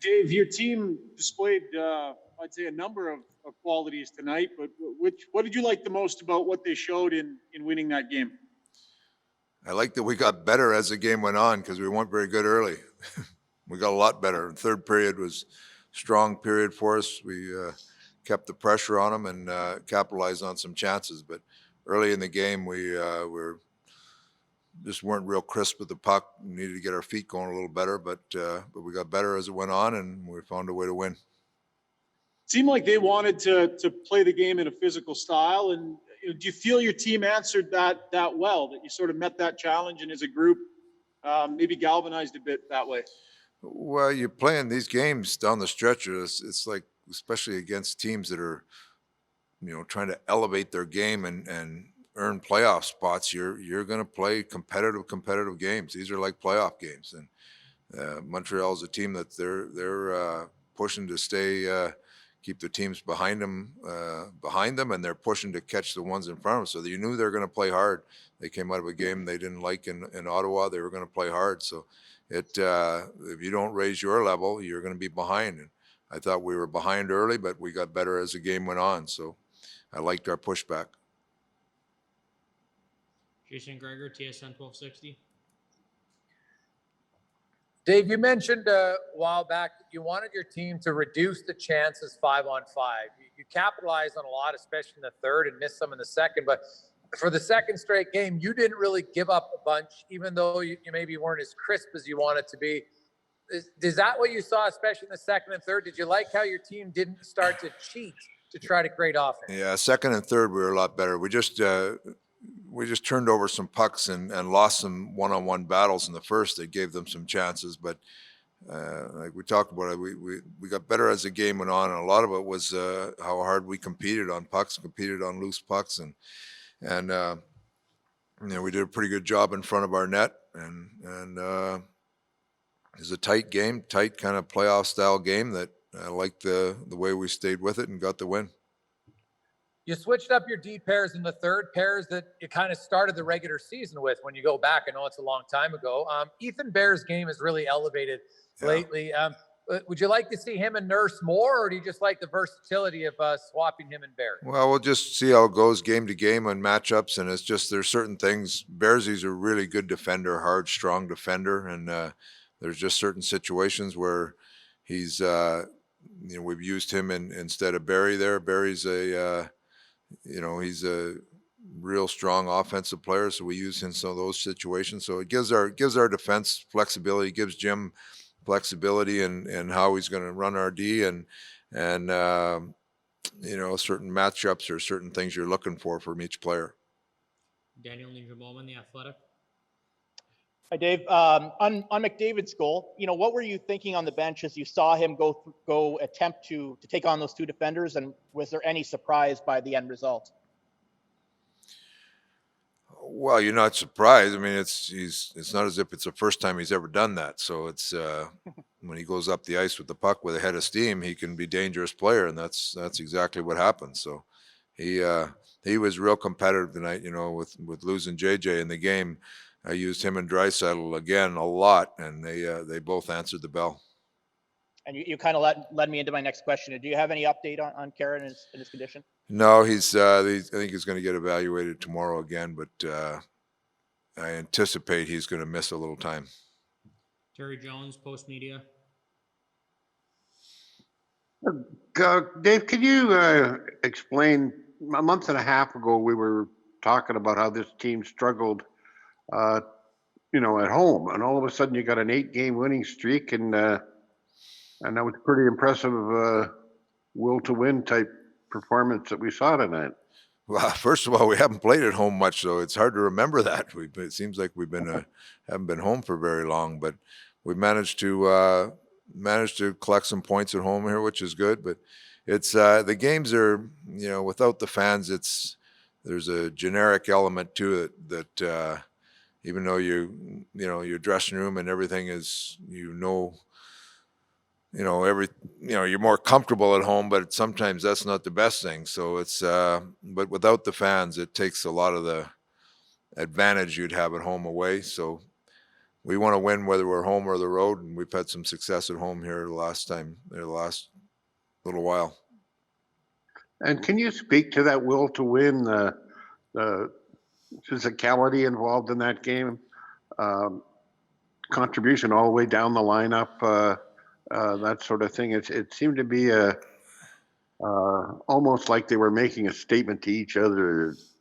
Dave, your team displayed, I'd say, a number of qualities tonight, but what did you like the most about what they showed in winning that game? I like that we got better as the game went on because we weren't very good early. We got a lot better. The third period was a strong period for us. We kept the pressure on them and capitalized on some chances. But early in the game, we just weren't real crisp with the puck. We needed to get our feet going a little better, but we got better as it went on, and we found a way to win. Seemed like they wanted to play the game in a physical style, and do you feel your team answered that well? That you sort of met that challenge, and as a group, maybe galvanized a bit that way. Well, you're playing these games down the stretch. It's like, especially against teams that are, trying to elevate their game and earn playoff spots. You're going to play competitive games. These are like playoff games, and Montreal is a team that they're pushing to stay. Keep the teams behind them, and they're pushing to catch the ones in front of them. So you knew they're going to play hard. They came out of a game they didn't like in Ottawa. They were going to play hard. So if you don't raise your level, you're going to be behind. And I thought we were behind early, but we got better as the game went on. So I liked our pushback. Jason Gregor, TSN 1260. Dave, you mentioned a while back that you wanted your team to reduce the chances 5-on-5. You capitalized on a lot, especially in the third, and missed some in the second. But for the second straight game, you didn't really give up a bunch, even though you maybe weren't as crisp as you wanted to be. Is that what you saw, especially in the second and third? Did you like how your team didn't start to cheat to try to create offense? Yeah, second and third, we were a lot better. We just turned over some pucks and lost some one-on-one battles in the first. That gave them some chances, but like we talked about it, we got better as the game went on, and a lot of it was how hard we competed on pucks, competed on loose pucks, and we did a pretty good job in front of our net, and it was a tight game, tight kind of playoff style game that I liked the way we stayed with it and got the win. You switched up your D pairs in the third, pairs that you kind of started the regular season with when you go back. I know it's a long time ago. Ethan Bear's game has really elevated lately. Would you like to see him and Nurse more, or do you just like the versatility of swapping him and Bear? Well, we'll just see how it goes game to game on matchups, and it's just there's certain things. Bearsy's a really good defender, hard, strong defender, and there's just certain situations where he's, we've used him instead of Barry there. Barry's he's a real strong offensive player, so we use him in some of those situations. So it gives our defense flexibility, gives Jim flexibility in how he's going to run our D, and certain matchups or certain things you're looking for from each player. Daniel Ninja-Bowman, The Athletic. Hi, Dave. On McDavid's goal, what were you thinking on the bench as you saw him go attempt to take on those two defenders, and was there any surprise by the end result? Well, you're not surprised. I mean, it's not as if it's the first time he's ever done that. So it's when he goes up the ice with the puck with a head of steam, he can be a dangerous player, and that's exactly what happened. So he was real competitive tonight. With losing JJ in the game. I used him and Draisaitl again a lot, and they both answered the bell. And you kind of led me into my next question. Do you have any update on Karen and his condition? No, I think he's going to get evaluated tomorrow again, but I anticipate he's going to miss a little time. Terry Jones, Post Media. Dave, can you explain? A month and a half ago, we were talking about how this team struggled at home, and all of a sudden you got an 8-game winning streak, and that was pretty impressive will to win type performance that we saw tonight. Well, first of all, we haven't played at home much, so it's hard to remember that. It seems like we've been haven't been home for very long, but we managed to collect some points at home here, which is good. But it's the games are without the fans, there's a generic element to it that. Even though your dressing room and everything is you're more comfortable at home, but sometimes that's not the best thing. So it's but without the fans, it takes a lot of the advantage you'd have at home away. So we want to win whether we're home or the road, and we've had some success at home here the last little while. And can you speak to that will to win, the physicality involved in that game? Contribution all the way down the lineup, that sort of thing. It seemed to be almost like they were making a statement to each other as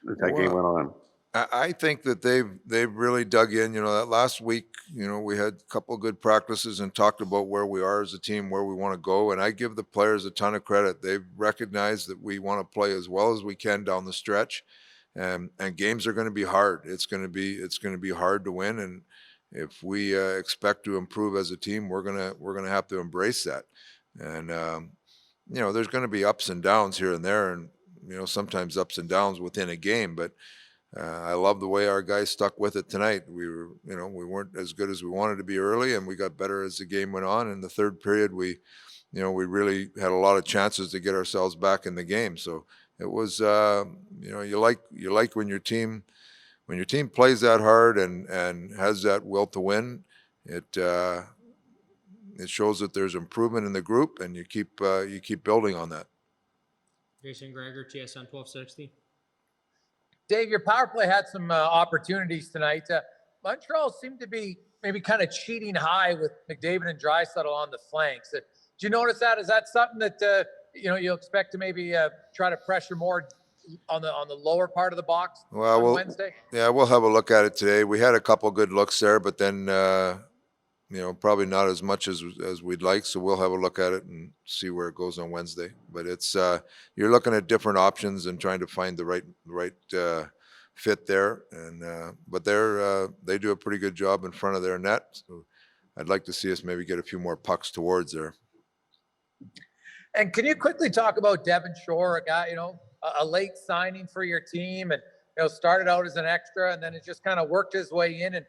that game went on. I think that they've really dug in. That last week, we had a couple of good practices and talked about where we are as a team, where we want to go. And I give the players a ton of credit. They've recognized that we want to play as well as we can down the stretch, and games are going to be hard. It's going to be hard to win, and if we expect to improve as a team, we're gonna have to embrace that. And there's going to be ups and downs here and there, and sometimes ups and downs within a game, but. I love the way our guys stuck with it tonight. We weren't as good as we wanted to be early, and we got better as the game went on. In the third period, we really had a lot of chances to get ourselves back in the game. So it was, you like when your team plays that hard and has that will to win. It shows that there's improvement in the group, and you keep building on that. Jason Gregor, TSN 1260. Dave, your power play had some opportunities tonight. Montreal seemed to be maybe kind of cheating high with McDavid and Draisaitl on the flanks. Did you notice that? Is that something that you'll expect to maybe try to pressure more on the lower part of the box on Wednesday? Yeah, we'll have a look at it today. We had a couple good looks there, but then probably not as much as we'd like. So we'll have a look at it and see where it goes on Wednesday. But it's you're looking at different options and trying to find the right fit there. And but they do a pretty good job in front of their net. So I'd like to see us maybe get a few more pucks towards there. And can you quickly talk about Devon Shore, a guy, a late signing for your team, and started out as an extra, and then it just kind of worked his way in, and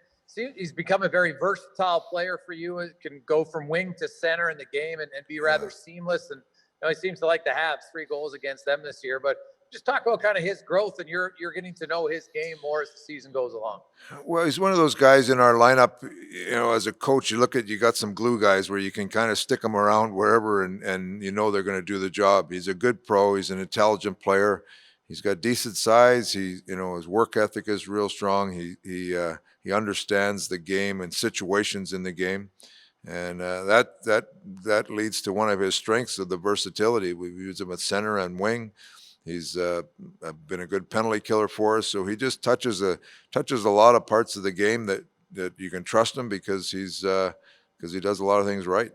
he's become a very versatile player for you. It can go from wing to center in the game and be rather seamless. And he seems to like the Habs, 3 goals against them this year. But just talk about kind of his growth, and you're getting to know his game more as the season goes along. Well, he's one of those guys in our lineup. As a coach, you got some glue guys where you can kind of stick them around wherever, and they're going to do the job. He's a good pro. He's an intelligent player. He's got decent size. His work ethic is real strong. He understands the game and situations in the game, and that leads to one of his strengths of the versatility. We've used him at center and wing. He's been a good penalty killer for us. So he just touches a lot of parts of the game that you can trust him because he does a lot of things right.